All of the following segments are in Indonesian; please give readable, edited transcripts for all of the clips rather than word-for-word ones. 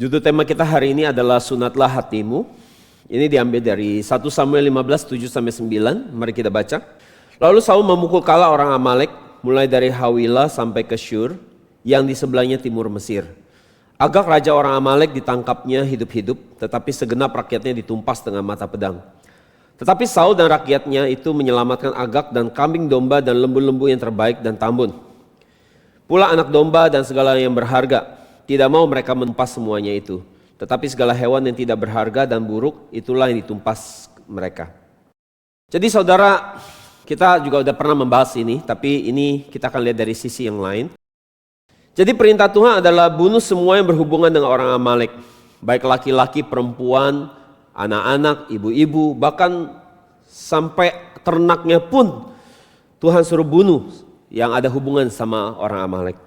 Judul tema kita hari ini adalah Sunatlah Hatimu. Ini diambil dari 1 Samuel 15, 7-9. Mari kita baca. Lalu Saul memukul kala orang Amalek, mulai dari Hawilah sampai ke Syur, yang di sebelahnya timur Mesir. Agag raja orang Amalek ditangkapnya hidup-hidup, tetapi segenap rakyatnya ditumpas dengan mata pedang. Tetapi Saul dan rakyatnya itu menyelamatkan Agag dan kambing domba dan lembu-lembu yang terbaik dan tambun. Pula anak domba dan segala yang berharga. Tidak mau mereka menumpas semuanya itu. Tetapi segala hewan yang tidak berharga dan buruk, itulah yang ditumpas mereka. Jadi saudara, kita juga sudah pernah membahas ini, tapi ini kita akan lihat dari sisi yang lain. Jadi perintah Tuhan adalah bunuh semua yang berhubungan dengan orang Amalek. Baik laki-laki, perempuan, anak-anak, ibu-ibu, bahkan sampai ternaknya pun Tuhan suruh bunuh yang ada hubungan sama orang Amalek.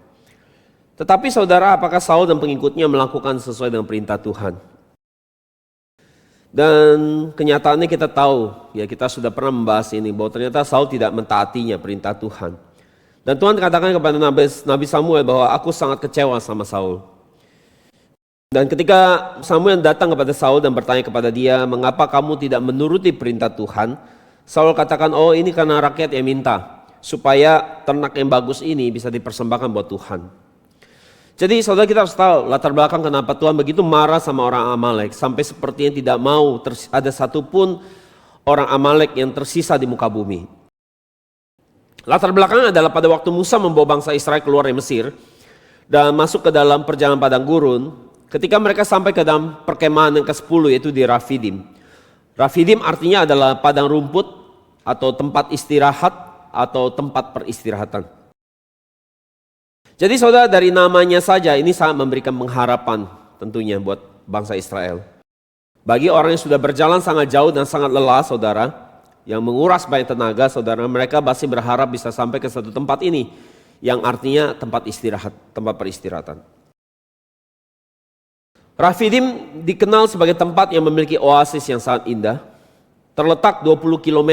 Tetapi saudara, apakah Saul dan pengikutnya melakukan sesuai dengan perintah Tuhan? Dan kenyataannya kita tahu, ya kita sudah pernah membahas ini, bahwa ternyata Saul tidak mentaatinya perintah Tuhan. Dan Tuhan katakan kepada Nabi Samuel bahwa aku sangat kecewa sama Saul. Dan ketika Samuel datang kepada Saul dan bertanya kepada dia, mengapa kamu tidak menuruti perintah Tuhan? Saul katakan, oh ini karena rakyat yang minta, supaya ternak yang bagus ini bisa dipersembahkan buat Tuhan. Jadi saudara, kita harus tahu latar belakang kenapa Tuhan begitu marah sama orang Amalek. Sampai sepertinya tidak mau ada satupun orang Amalek yang tersisa di muka bumi. Latar belakangnya adalah pada waktu Musa membawa bangsa Israel keluar dari Mesir dan masuk ke dalam perjalanan padang gurun. Ketika mereka sampai ke dalam perkemahan yang ke-10, yaitu di Rafidim. Rafidim artinya adalah padang rumput atau tempat istirahat atau tempat peristirahatan. Jadi saudara, dari namanya saja ini sangat memberikan pengharapan tentunya buat bangsa Israel. Bagi orang yang sudah berjalan sangat jauh dan sangat lelah saudara, yang menguras banyak tenaga saudara, mereka pasti berharap bisa sampai ke satu tempat ini, yang artinya tempat istirahat, tempat peristirahatan. Rafidim dikenal sebagai tempat yang memiliki oasis yang sangat indah. Terletak 20 km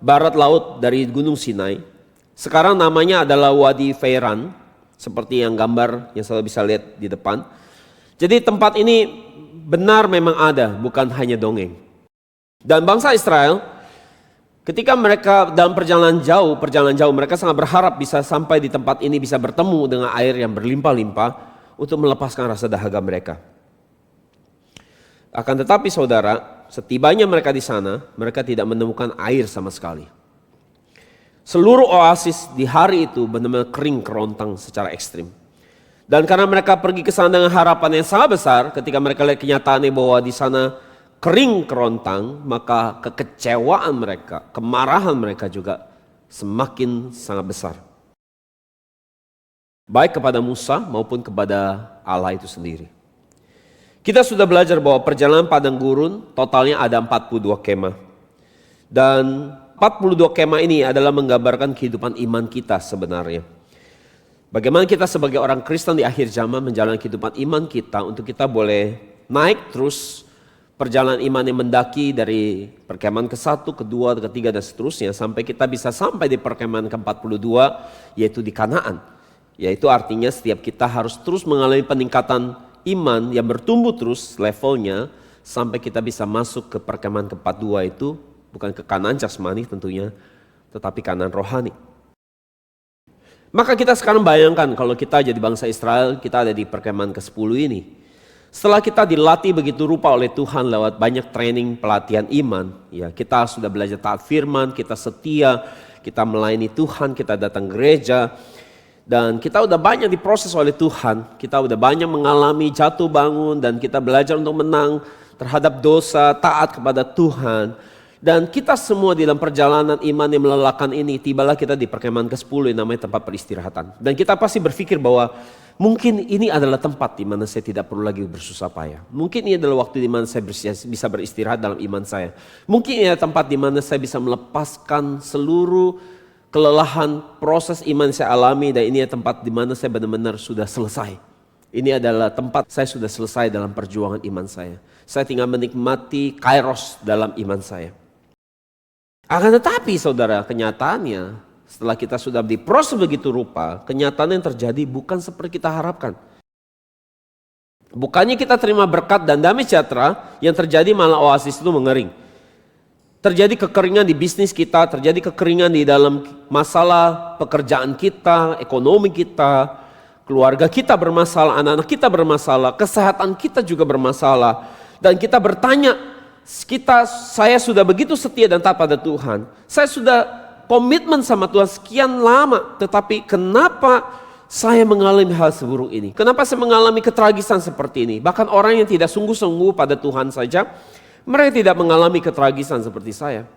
barat laut dari Gunung Sinai. Sekarang namanya adalah Wadi Feiran. Seperti yang gambar yang saudara bisa lihat di depan. Jadi tempat ini benar memang ada, bukan hanya dongeng. Dan bangsa Israel, ketika mereka dalam perjalanan jauh, mereka sangat berharap bisa sampai di tempat ini, bisa bertemu dengan air yang berlimpah-limpah untuk melepaskan rasa dahaga mereka. Akan tetapi saudara, setibanya mereka di sana, mereka tidak menemukan air sama sekali. Seluruh oasis di hari itu benar-benar kering kerontang secara ekstrim. Dan karena mereka pergi ke sana dengan harapan yang sangat besar, ketika mereka lihat kenyataannya bahwa di sana kering kerontang, maka kekecewaan mereka, kemarahan mereka juga semakin sangat besar. Baik kepada Musa maupun kepada Allah itu sendiri. Kita sudah belajar bahwa perjalanan padang gurun totalnya ada 42 kemah. Dan 42 kemah ini adalah menggambarkan kehidupan iman kita sebenarnya. Bagaimana kita sebagai orang Kristen di akhir zaman menjalani kehidupan iman kita untuk kita boleh naik terus perjalanan iman yang mendaki dari perkemahan ke-1, ke-2, ke-3 dan seterusnya sampai kita bisa sampai di perkemahan ke-42 yaitu di Kanaan. Yaitu artinya setiap kita harus terus mengalami peningkatan iman yang bertumbuh terus levelnya sampai kita bisa masuk ke perkemahan ke-42 itu. Bukan ke Kanaan jasmani tentunya, tetapi Kanaan rohani. Maka kita sekarang bayangkan kalau kita jadi bangsa Israel, kita ada di perkemahan ke-10 ini. Setelah kita dilatih begitu rupa oleh Tuhan lewat banyak training pelatihan iman, ya kita sudah belajar taat firman, kita setia, kita melayani Tuhan, kita datang gereja, dan kita udah banyak diproses oleh Tuhan, kita udah banyak mengalami jatuh bangun, dan kita belajar untuk menang terhadap dosa, taat kepada Tuhan. Dan kita semua di dalam perjalanan iman yang melelahkan ini, tibalah kita di perkemahan ke-10 yang namanya tempat peristirahatan. Dan kita pasti berpikir bahwa mungkin ini adalah tempat di mana saya tidak perlu lagi bersusah payah. Mungkin ini adalah waktu di mana saya bisa beristirahat dalam iman saya. Mungkin ini adalah tempat di mana saya bisa melepaskan seluruh kelelahan proses iman yang saya alami. Dan ini adalah tempat di mana saya benar-benar sudah selesai. Ini adalah tempat saya sudah selesai dalam perjuangan iman saya. Saya tinggal menikmati kairos dalam iman saya. Akan tetapi saudara, kenyataannya setelah kita sudah diproses begitu rupa, kenyataan yang terjadi bukan seperti kita harapkan. Bukannya kita terima berkat dan damai sejahtera, yang terjadi malah oasis itu mengering. Terjadi kekeringan di bisnis kita, terjadi kekeringan di dalam masalah pekerjaan kita, ekonomi kita, keluarga kita bermasalah, anak-anak kita bermasalah, kesehatan kita juga bermasalah. Dan kita bertanya, saya sudah begitu setia dan taat pada Tuhan. Saya sudah komitmen sama Tuhan sekian lama, tetapi kenapa saya mengalami hal seburuk ini? Kenapa saya mengalami ketragisan seperti ini? Bahkan orang yang tidak sungguh-sungguh pada Tuhan saja, mereka tidak mengalami ketragisan seperti saya.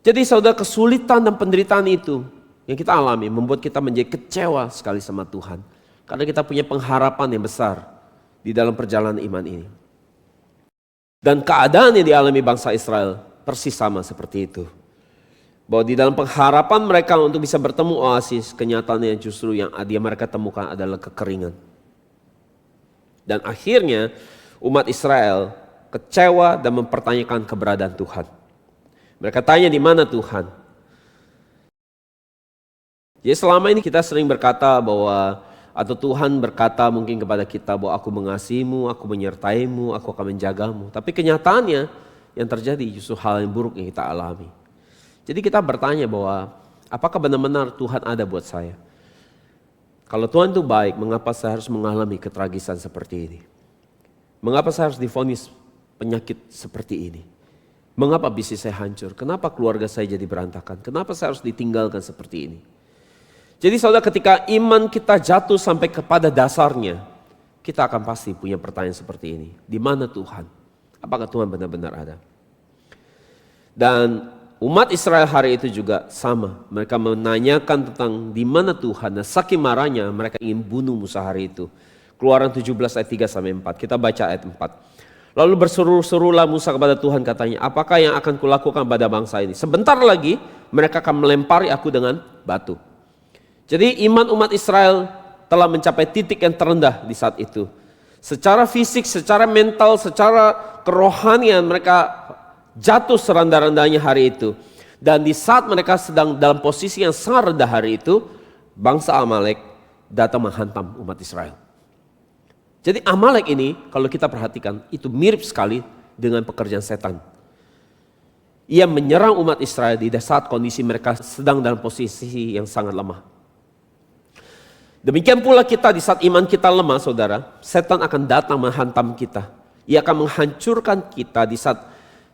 Jadi saudara, kesulitan dan penderitaan itu yang kita alami membuat kita menjadi kecewa sekali sama Tuhan. Karena kita punya pengharapan yang besar di dalam perjalanan iman ini. Dan keadaan yang dialami bangsa Israel persis sama seperti itu. Bahwa di dalam pengharapan mereka untuk bisa bertemu oasis, kenyataannya justru yang mereka temukan adalah kekeringan. Dan akhirnya umat Israel kecewa dan mempertanyakan keberadaan Tuhan. Mereka tanya, di mana Tuhan? Jadi selama ini kita sering berkata bahwa, atau Tuhan berkata mungkin kepada kita bahwa aku mengasihimu, aku menyertaimu, aku akan menjagamu. Tapi kenyataannya yang terjadi justru hal yang buruk yang kita alami. Jadi kita bertanya bahwa apakah benar-benar Tuhan ada buat saya? Kalau Tuhan itu baik, mengapa saya harus mengalami ketragisan seperti ini? Mengapa saya harus divonis penyakit seperti ini? Mengapa bisnis saya hancur? Kenapa keluarga saya jadi berantakan? Kenapa saya harus ditinggalkan seperti ini? Jadi saudara, ketika iman kita jatuh sampai kepada dasarnya, kita akan pasti punya pertanyaan seperti ini. Di mana Tuhan? Apakah Tuhan benar-benar ada? Dan umat Israel hari itu juga sama. Mereka menanyakan tentang di mana Tuhan. Dan saking marahnya mereka ingin bunuh Musa hari itu. Keluaran 17 ayat 3-4. Kita baca ayat 4. Lalu berseru-serulah Musa kepada Tuhan, katanya, apakah yang akan kulakukan pada bangsa ini? Sebentar lagi mereka akan melempari aku dengan batu. Jadi iman umat Israel telah mencapai titik yang terendah di saat itu. Secara fisik, secara mental, secara kerohanian mereka jatuh serendah-rendahnya hari itu. Dan di saat mereka sedang dalam posisi yang sangat rendah hari itu, bangsa Amalek datang menghantam umat Israel. Jadi Amalek ini kalau kita perhatikan itu mirip sekali dengan pekerjaan setan. Ia menyerang umat Israel di saat kondisi mereka sedang dalam posisi yang sangat lemah. Demikian pula kita di saat iman kita lemah, saudara, setan akan datang menghantam kita. Ia akan menghancurkan kita di saat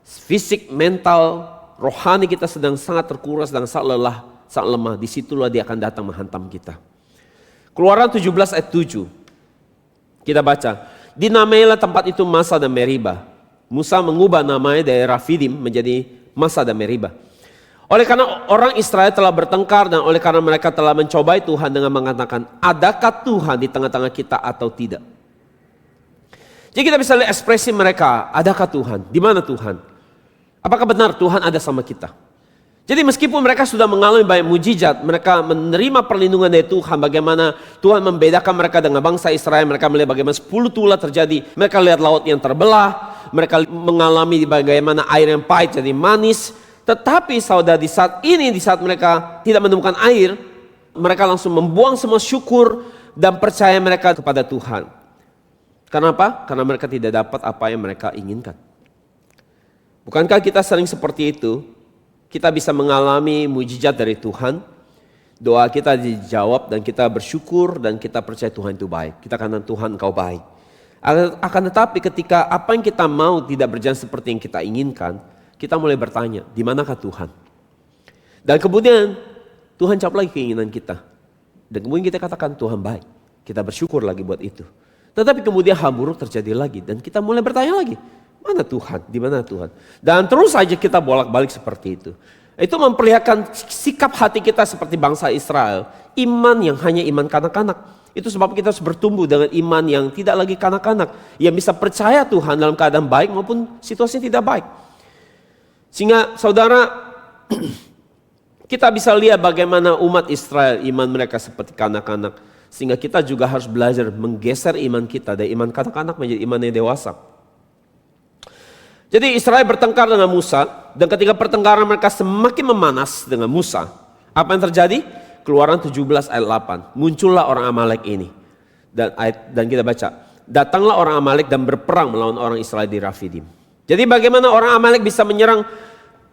fisik, mental, rohani kita sedang sangat terkuras, sedang sangat lelah, sangat lemah. Disitulah dia akan datang menghantam kita. Keluaran 17 ayat 7. Kita baca. Dinamailah tempat itu Masa dan Meriba. Musa mengubah namanya dari Rafidim menjadi Masa dan Meriba. Oleh karena orang Israel telah bertengkar dan oleh karena mereka telah mencobai Tuhan dengan mengatakan, adakah Tuhan di tengah-tengah kita atau tidak? Jadi kita bisa lihat ekspresi mereka, adakah Tuhan? Di mana Tuhan? Apakah benar Tuhan ada sama kita? Jadi meskipun mereka sudah mengalami banyak mujizat, mereka menerima perlindungan dari Tuhan, bagaimana Tuhan membedakan mereka dengan bangsa Israel, mereka melihat bagaimana 10 tulah terjadi, mereka lihat laut yang terbelah, mereka mengalami bagaimana air yang pahit jadi manis. Tetapi saudara, di saat ini, di saat mereka tidak menemukan air, mereka langsung membuang semua syukur dan percaya mereka kepada Tuhan. Kenapa? Karena mereka tidak dapat apa yang mereka inginkan. Bukankah kita sering seperti itu? Kita bisa mengalami mujizat dari Tuhan, doa kita dijawab dan kita bersyukur dan kita percaya Tuhan itu baik. Kita katakan, Tuhan Engkau baik. Akan tetapi ketika apa yang kita mau tidak berjalan seperti yang kita inginkan, kita mulai bertanya, di manakah Tuhan? Dan kemudian Tuhan jawab lagi keinginan kita. Dan kemudian kita katakan Tuhan baik. Kita bersyukur lagi buat itu. Tetapi kemudian hal buruk terjadi lagi. Dan kita mulai bertanya lagi, mana Tuhan? Di mana Tuhan? Dan terus saja kita bolak-balik seperti itu. Itu memperlihatkan sikap hati kita seperti bangsa Israel. Iman yang hanya iman kanak-kanak. Itu sebab kita harus bertumbuh dengan iman yang tidak lagi kanak-kanak. Yang bisa percaya Tuhan dalam keadaan baik maupun situasi tidak baik. Sehingga saudara, kita bisa lihat bagaimana umat Israel iman mereka seperti kanak-kanak. Sehingga kita juga harus belajar menggeser iman kita dari iman kanak-kanak menjadi iman yang dewasa. Jadi Israel bertengkar dengan Musa, dan ketika pertengkaran mereka semakin memanas dengan Musa, apa yang terjadi? Keluaran 17 ayat 8, muncullah orang Amalek ini. Dan kita baca, datanglah orang Amalek dan berperang melawan orang Israel di Rafidim. Jadi bagaimana orang Amalek bisa menyerang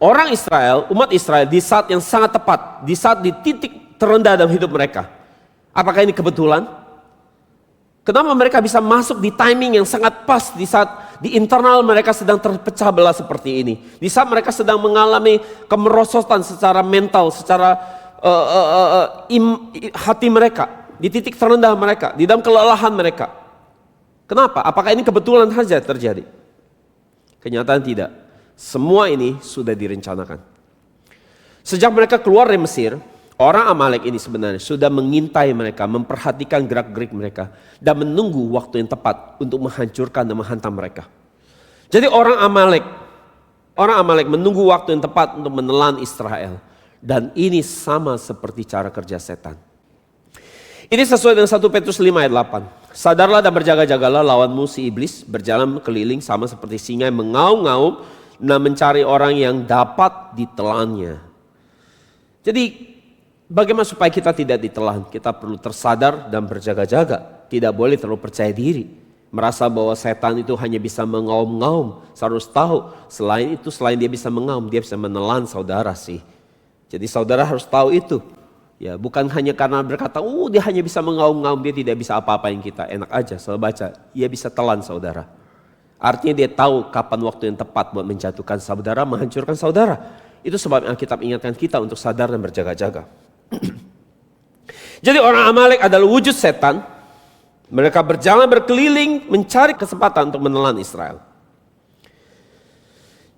orang Israel, umat Israel di saat yang sangat tepat, di saat di titik terendah dalam hidup mereka. Apakah ini kebetulan? Kenapa mereka bisa masuk di timing yang sangat pas di saat di internal mereka sedang terpecah belah seperti ini. Di saat mereka sedang mengalami kemerosotan secara mental, secara hati mereka, di titik terendah mereka, di dalam kelelahan mereka. Kenapa? Apakah ini kebetulan saja terjadi? Kenyataan tidak. Semua ini sudah direncanakan. Sejak mereka keluar dari Mesir, orang Amalek ini sebenarnya sudah mengintai mereka, memperhatikan gerak-gerik mereka, dan menunggu waktu yang tepat untuk menghancurkan dan menghantam mereka. Jadi orang Amalek menunggu waktu yang tepat untuk menelan Israel. Dan ini sama seperti cara kerja setan. Ini sesuai dengan 1 Petrus 5 ayat 8. Sadarlah dan berjaga-jagalah, lawanmu si iblis berjalan keliling sama seperti singa yang mengaum-ngaum dan mencari orang yang dapat ditelannya. Jadi bagaimana supaya kita tidak ditelan? Kita perlu tersadar dan berjaga-jaga. Tidak boleh terlalu percaya diri. Merasa bahwa setan itu hanya bisa mengaum-ngaum. Harus tahu, selain dia bisa mengaum, dia bisa menelan saudara sih. Jadi saudara harus tahu itu. Ya, bukan hanya karena berkata, dia hanya bisa mengaum-ngaum, dia tidak bisa apa-apain kita. Enak aja, saya baca, ia bisa telan saudara. Artinya dia tahu kapan waktu yang tepat buat menjatuhkan saudara, menghancurkan saudara. Itu sebab Alkitab ingatkan kita untuk sadar dan berjaga-jaga. Jadi orang Amalek adalah wujud setan. Mereka berjalan berkeliling mencari kesempatan untuk menelan Israel.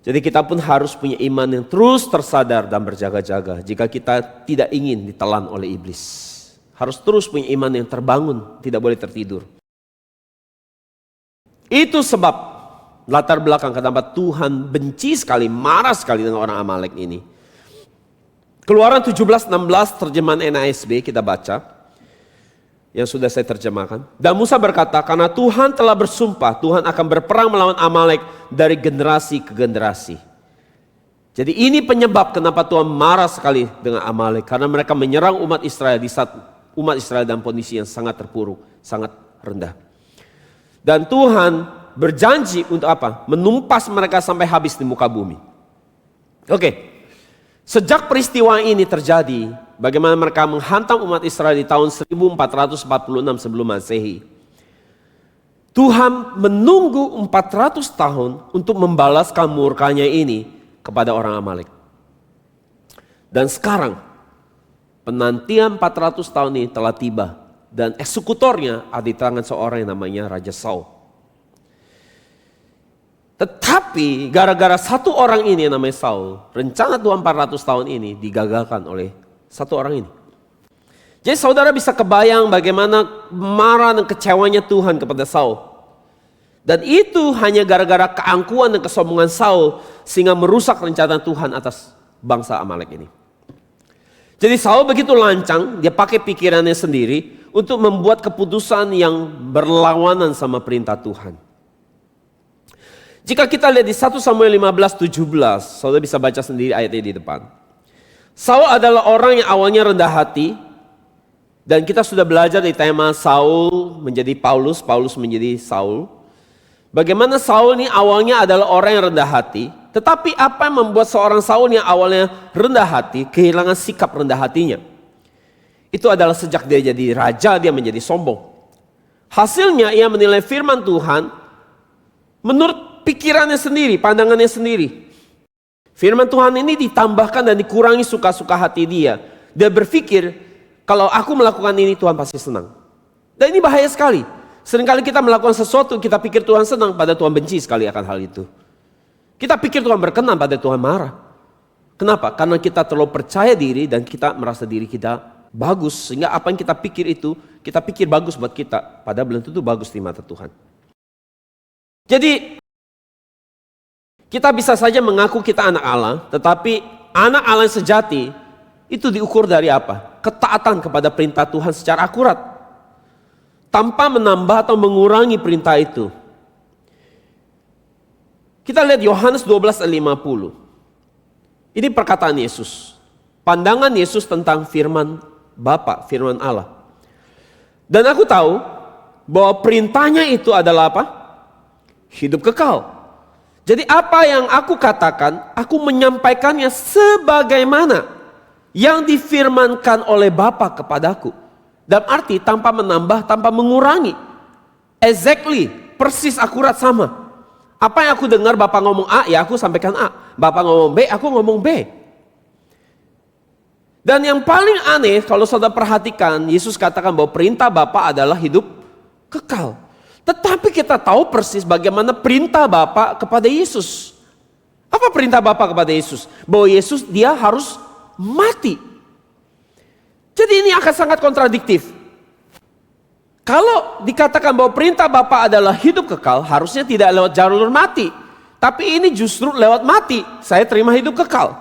Jadi kita pun harus punya iman yang terus tersadar dan berjaga-jaga jika kita tidak ingin ditelan oleh iblis. Harus terus punya iman yang terbangun, tidak boleh tertidur. Itu sebab latar belakang kenapa Tuhan benci sekali, marah sekali dengan orang Amalek ini. Keluaran 17:16 terjemahan NASB kita baca. Yang sudah saya terjemahkan. Dan Musa berkata, karena Tuhan telah bersumpah, Tuhan akan berperang melawan Amalek dari generasi ke generasi. Jadi ini penyebab kenapa Tuhan marah sekali dengan Amalek. Karena mereka menyerang umat Israel di saat umat Israel dalam kondisi yang sangat terpuruk, sangat rendah. Dan Tuhan berjanji untuk apa? Menumpas mereka sampai habis di muka bumi. Oke. Sejak peristiwa ini terjadi, bagaimana mereka menghantam umat Israel di tahun 1446 sebelum Masehi. Tuhan menunggu 400 tahun untuk membalaskan murkanya ini kepada orang Amalek. Dan sekarang penantian 400 tahun ini telah tiba dan eksekutornya ada di tangan seorang yang namanya Raja Saul. Tetapi gara-gara satu orang ini yang namanya Saul, rencana Tuhan 400 tahun ini digagalkan oleh satu orang ini. Jadi saudara bisa kebayang bagaimana marah dan kecewanya Tuhan kepada Saul. Dan itu hanya gara-gara keangkuhan dan kesombongan Saul sehingga merusak rencana Tuhan atas bangsa Amalek ini. Jadi Saul begitu lancang, dia pakai pikirannya sendiri untuk membuat keputusan yang berlawanan sama perintah Tuhan. Jika kita lihat di 1 Samuel 15:17, saudara bisa baca sendiri ayatnya di depan. Saul adalah orang yang awalnya rendah hati, dan kita sudah belajar di tema Saul menjadi Paulus, Paulus menjadi Saul. Bagaimana Saul ini awalnya adalah orang yang rendah hati, tetapi apa yang membuat seorang Saul yang awalnya rendah hati kehilangan sikap rendah hatinya? Itu adalah sejak dia jadi raja, dia menjadi sombong. Hasilnya ia menilai firman Tuhan menurut pikirannya sendiri, pandangannya sendiri. Firman Tuhan ini ditambahkan dan dikurangi suka-suka hati dia. Dia berpikir, kalau aku melakukan ini Tuhan pasti senang. Dan ini bahaya sekali. Seringkali kita melakukan sesuatu, kita pikir Tuhan senang, pada Tuhan benci sekali akan hal itu. Kita pikir Tuhan berkenan, pada Tuhan marah. Kenapa? Karena kita terlalu percaya diri dan kita merasa diri kita bagus. Sehingga apa yang kita pikir itu, kita pikir bagus buat kita. Padahal belum tentu bagus di mata Tuhan. Jadi kita bisa saja mengaku kita anak Allah, tetapi anak Allah yang sejati itu diukur dari apa? Ketaatan kepada perintah Tuhan secara akurat, tanpa menambah atau mengurangi perintah itu. Kita lihat Yohanes 12:50. Ini perkataan Yesus. Pandangan Yesus tentang firman Bapa, firman Allah. Dan aku tahu bahwa perintahnya itu adalah apa? Hidup kekal. Jadi apa yang aku katakan, aku menyampaikannya sebagaimana yang difirmankan oleh Bapa kepadaku. Dalam arti tanpa menambah, tanpa mengurangi. Exactly, persis akurat sama. Apa yang aku dengar Bapak ngomong A, ya aku sampaikan A. Bapak ngomong B, aku ngomong B. Dan yang paling aneh kalau saudara perhatikan, Yesus katakan bahwa perintah Bapa adalah hidup kekal. Tetapi kita tahu persis bagaimana perintah Bapa kepada Yesus. Apa perintah Bapa kepada Yesus? Bahwa Yesus dia harus mati. Jadi ini akan sangat kontradiktif. Kalau dikatakan bahwa perintah Bapa adalah hidup kekal, harusnya tidak lewat jalur mati. Tapi ini justru lewat mati. Saya terima hidup kekal.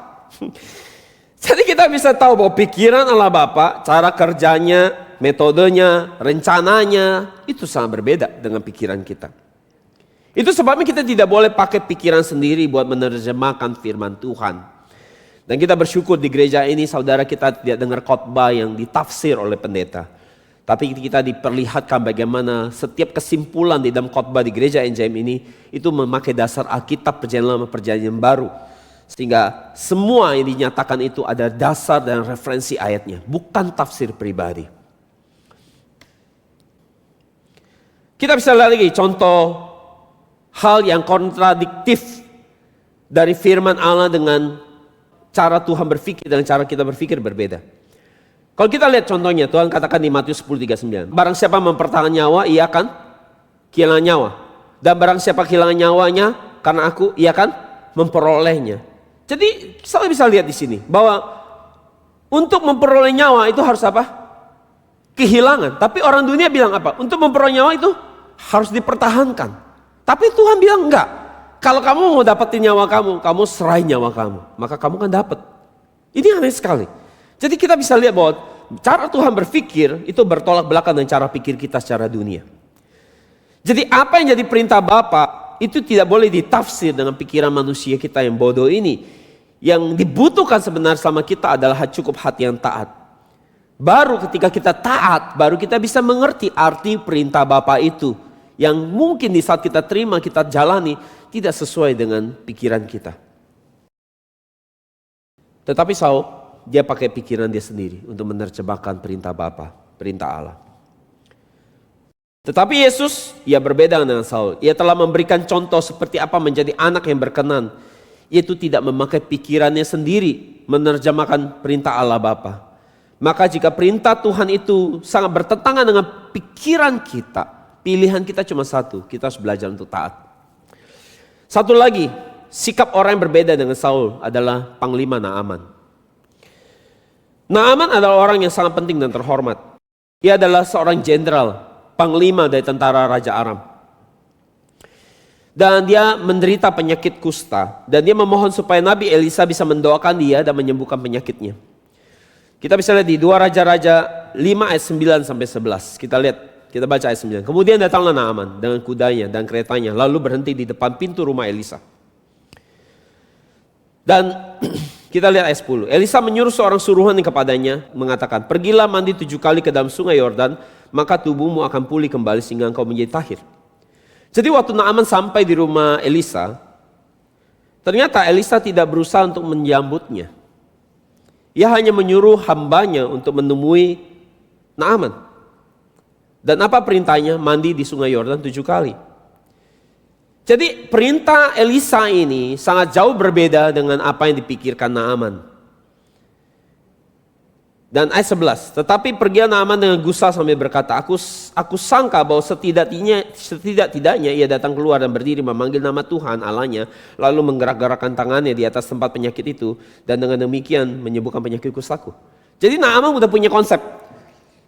Jadi kita bisa tahu bahwa pikiran Allah Bapa, cara kerjanya, metodenya, rencananya, itu sangat berbeda dengan pikiran kita. Itu sebabnya kita tidak boleh pakai pikiran sendiri buat menerjemahkan firman Tuhan. Dan kita bersyukur di gereja ini saudara kita tidak dengar khotbah yang ditafsir oleh pendeta. Tapi kita diperlihatkan bagaimana setiap kesimpulan di dalam khotbah di gereja NJM ini itu memakai dasar Alkitab perjanjian baru. Sehingga semua yang dinyatakan itu ada dasar dan referensi ayatnya, bukan tafsir pribadi. Kita bisa lihat lagi contoh hal yang kontradiktif dari firman Allah dengan cara Tuhan berpikir dan cara kita berpikir berbeda. Kalau kita lihat contohnya, Tuhan katakan di Matius 10:39, barang siapa mempertahankan nyawa, ia akan kehilangan nyawa. Dan barang siapa kehilangan nyawanya karena aku, ia akan memperolehnya. Jadi saya bisa lihat di sini bahwa untuk memperoleh nyawa itu harus apa? Kehilangan. Tapi orang dunia bilang apa? Untuk memperoleh nyawa itu harus dipertahankan. Tapi Tuhan bilang enggak. Kalau kamu mau dapetin nyawa kamu, kamu serai nyawa kamu, maka kamu kan dapat. Ini aneh sekali. Jadi kita bisa lihat bahwa cara Tuhan berpikir itu bertolak belakang dengan cara pikir kita secara dunia. Jadi apa yang jadi perintah Bapa itu tidak boleh ditafsir dengan pikiran manusia kita yang bodoh ini. Yang dibutuhkan sebenarnya selama kita adalah cukup hati yang taat. Baru ketika kita taat, baru kita bisa mengerti arti perintah Bapa itu. Yang mungkin di saat kita terima, kita jalani, tidak sesuai dengan pikiran kita. Tetapi Saul, dia pakai pikiran dia sendiri untuk menerjemahkan perintah Bapa, perintah Allah. Tetapi Yesus, ia berbeda dengan Saul. Ia telah memberikan contoh seperti apa menjadi anak yang berkenan. Yaitu tidak memakai pikirannya sendiri menerjemahkan perintah Allah Bapa. Maka jika perintah Tuhan itu sangat bertentangan dengan pikiran kita, pilihan kita cuma satu, kita harus belajar untuk taat. Satu lagi, sikap orang yang berbeda dengan Saul adalah Panglima Naaman. Naaman adalah orang yang sangat penting dan terhormat. Ia adalah seorang jenderal, panglima dari tentara Raja Aram. Dan dia menderita penyakit kusta. Dan dia memohon supaya Nabi Elisa bisa mendoakan dia dan menyembuhkan penyakitnya. Kita bisa lihat di 2 Raja-Raja 5 ayat 9 sampai 11. Kita lihat, kita baca ayat 9. Kemudian datanglah Naaman dengan kudanya dan keretanya, lalu berhenti di depan pintu rumah Elisa. Dan kita lihat ayat 10. Elisa menyuruh seorang suruhan kepadanya, mengatakan, pergilah mandi 7 kali ke dalam sungai Yordan, maka tubuhmu akan pulih kembali sehingga engkau menjadi tahir. Jadi waktu Naaman sampai di rumah Elisa, ternyata Elisa tidak berusaha untuk menyambutnya. Ia hanya menyuruh hambanya untuk menemui Naaman. Dan apa perintahnya? Mandi di sungai Yordan 7 kali. Jadi perintah Elisa ini sangat jauh berbeda dengan apa yang dipikirkan Naaman. Dan ayat 11, tetapi pergi Naaman dengan gusar sambil berkata, aku sangka bahwa setidak-tidaknya ia datang keluar dan berdiri memanggil nama Tuhan Allahnya, lalu menggerak-gerakkan tangannya di atas tempat penyakit itu, dan dengan demikian menyembuhkan penyakit kustaku. Jadi Naaman udah punya konsep.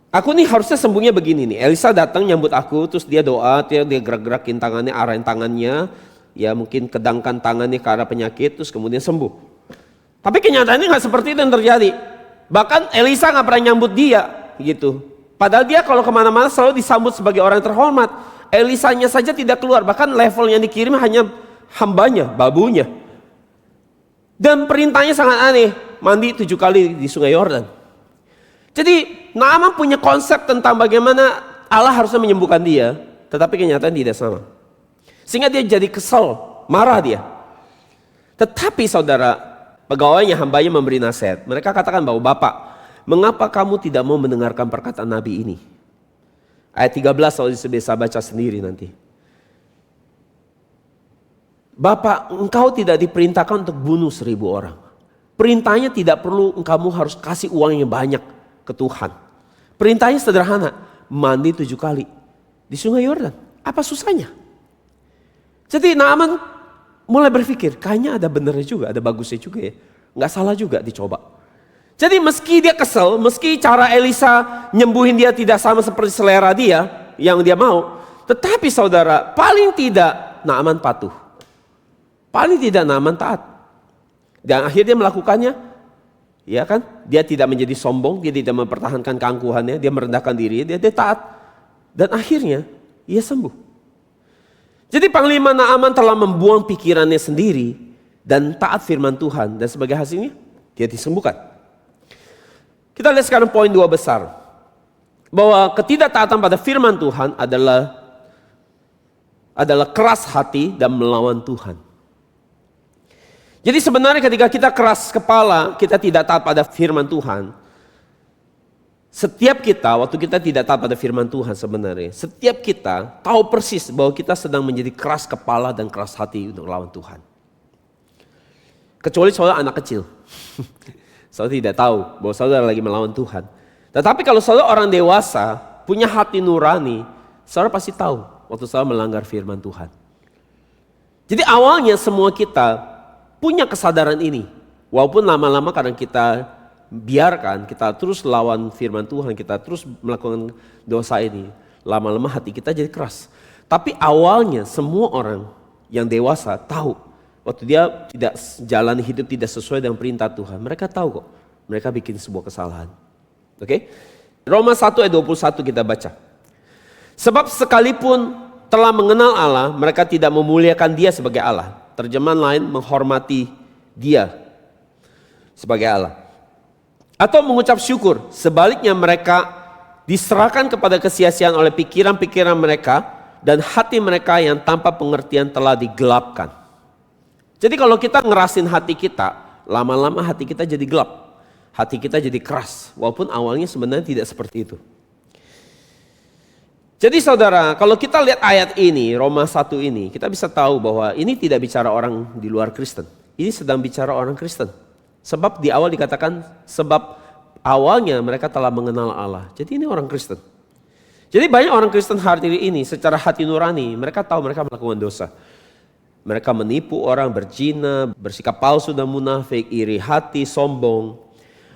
Aku nih harusnya sembuhnya begini nih. Elisa datang nyambut aku, terus dia doa, dia gerak-gerakin tangannya, arahin tangannya, ya mungkin kedangkan tangannya ke arah penyakit, terus kemudian sembuh. Tapi kenyataannya nggak seperti itu yang terjadi. Bahkan Elisa nggak pernah nyambut dia, gitu. Padahal dia kalau kemana-mana selalu disambut sebagai orang yang terhormat. Elisanya saja tidak keluar, bahkan level yang dikirim hanya hambanya, babunya. Dan perintahnya sangat aneh, mandi 7 kali di sungai Yordan. Jadi Naaman punya konsep tentang bagaimana Allah harusnya menyembuhkan dia, tetapi kenyataan tidak sama. Sehingga dia jadi kesal, marah dia. Tetapi saudara, pegawainya, hambanya memberi nasihat. Mereka katakan bahwa, Bapak, mengapa kamu tidak mau mendengarkan perkataan Nabi ini? Ayat 13 saudara bisa baca sendiri nanti. Bapak, engkau tidak diperintahkan untuk bunuh 1000 orang. Perintahnya tidak perlu kamu harus kasih uang yang banyak ke Tuhan. Perintahnya sederhana, mandi 7 kali di sungai Yordan. Apa susahnya? Jadi Naaman mulai berpikir, kayaknya ada benernya juga, ada bagusnya juga ya. Nggak salah juga dicoba. Jadi meski dia kesel, meski cara Elisa nyembuhin dia tidak sama seperti selera dia, yang dia mau. Tetapi saudara, paling tidak Naaman patuh. Paling tidak Naaman taat. Dan akhirnya dia melakukannya, ya kan? Dia tidak menjadi sombong, dia tidak mempertahankan keangkuhannya, dia merendahkan diri, dia taat. Dan akhirnya ia sembuh. Jadi Panglima Naaman telah membuang pikirannya sendiri dan taat firman Tuhan, dan sebagai hasilnya dia disembuhkan. Kita lihat sekarang poin 2 besar. Bahwa ketidaktaatan pada firman Tuhan adalah keras hati dan melawan Tuhan. Jadi sebenarnya ketika kita keras kepala, kita tidak taat pada firman Tuhan. Setiap kita, waktu kita tidak taat pada firman Tuhan sebenarnya, setiap kita tahu persis bahwa kita sedang menjadi keras kepala dan keras hati untuk melawan Tuhan. Kecuali saudara anak kecil. Saudara tidak tahu bahwa saudara lagi melawan Tuhan. Tetapi kalau saudara orang dewasa, punya hati nurani, saudara pasti tahu waktu saudara melanggar firman Tuhan. Jadi awalnya semua kita punya kesadaran ini. Walaupun lama-lama kadang kita biarkan, kita terus lawan firman Tuhan, kita terus melakukan dosa ini. Lama-lama hati kita jadi keras. Tapi awalnya semua orang yang dewasa tahu. Waktu dia tidak jalani hidup tidak sesuai dengan perintah Tuhan. Mereka tahu kok, mereka bikin sebuah kesalahan. Oke? Roma 1 ayat 21 kita baca. Sebab sekalipun telah mengenal Allah, mereka tidak memuliakan dia sebagai Allah. Terjemahan lain, menghormati dia sebagai Allah. Atau mengucap syukur. Sebaliknya mereka diserahkan kepada kesia-siaan oleh pikiran-pikiran mereka dan hati mereka yang tanpa pengertian telah digelapkan. Jadi kalau kita ngerasin hati kita, lama-lama hati kita jadi gelap. Hati kita jadi keras, walaupun awalnya sebenarnya tidak seperti itu. Jadi saudara, kalau kita lihat ayat ini, Roma 1 ini, kita bisa tahu bahwa ini tidak bicara orang di luar Kristen. Ini sedang bicara orang Kristen. Sebab di awal dikatakan, sebab awalnya mereka telah mengenal Allah. Jadi ini orang Kristen. Jadi banyak orang Kristen hari ini secara hati nurani, mereka tahu mereka melakukan dosa. Mereka menipu orang, berzina, bersikap palsu dan munafik, iri hati, sombong.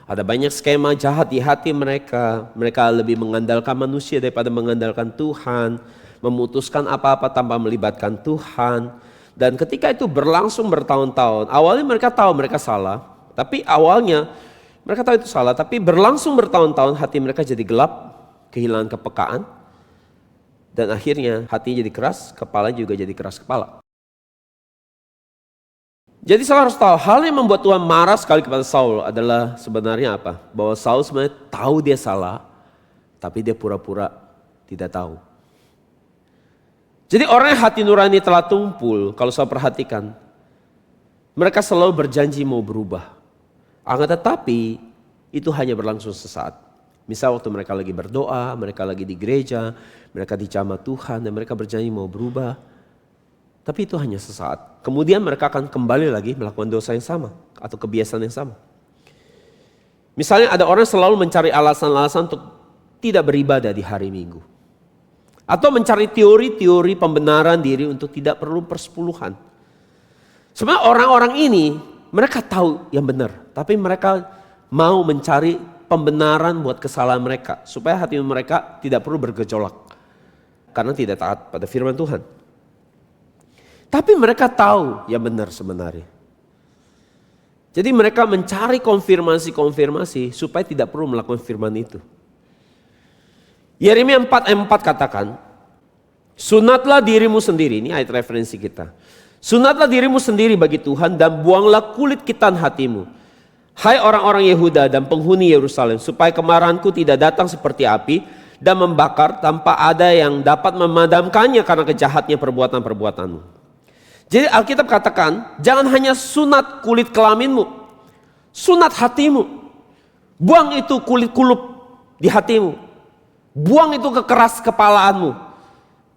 Ada banyak skema jahat di hati mereka. Mereka lebih mengandalkan manusia daripada mengandalkan Tuhan. Memutuskan apa-apa tanpa melibatkan Tuhan. Dan ketika itu berlangsung bertahun-tahun. Awalnya mereka tahu mereka salah. Tapi awalnya mereka tahu itu salah. Tapi berlangsung bertahun-tahun hati mereka jadi gelap. Kehilangan kepekaan. Dan akhirnya hatinya jadi keras. Kepalanya juga jadi keras kepala. Jadi Saul harus tahu, hal yang membuat Tuhan marah sekali kepada Saul adalah sebenarnya apa? Bahwa Saul sebenarnya tahu dia salah, tapi dia pura-pura tidak tahu. Jadi orang yang hati nurani telah tumpul, kalau saya perhatikan, mereka selalu berjanji mau berubah. Akan tetapi, itu hanya berlangsung sesaat. Misal waktu mereka lagi berdoa, mereka lagi di gereja, mereka dicama Tuhan, dan mereka berjanji mau berubah. Tapi itu hanya sesaat. Kemudian mereka akan kembali lagi melakukan dosa yang sama atau kebiasaan yang sama. Misalnya ada orang selalu mencari alasan-alasan untuk tidak beribadah di hari Minggu. Atau mencari teori-teori pembenaran diri untuk tidak perlu persepuluhan. Sebenarnya orang-orang ini mereka tahu yang benar. Tapi mereka mau mencari pembenaran buat kesalahan mereka. Supaya hati mereka tidak perlu bergejolak. Karena tidak taat pada firman Tuhan. Tapi mereka tahu yang benar sebenarnya. Jadi mereka mencari konfirmasi-konfirmasi supaya tidak perlu melakukan firman itu. Yeremia 4 ayat 4 katakan, sunatlah dirimu sendiri, ini ayat referensi kita. Sunatlah dirimu sendiri bagi Tuhan dan buanglah kulit khitan hatimu. Hai orang-orang Yehuda dan penghuni Yerusalem, supaya kemarahanku tidak datang seperti api dan membakar tanpa ada yang dapat memadamkannya karena kejahatnya perbuatan-perbuatanmu. Jadi Alkitab katakan, jangan hanya sunat kulit kelaminmu, sunat hatimu. Buang itu kulit kulup di hatimu. Buang itu kekeras kepalaanmu,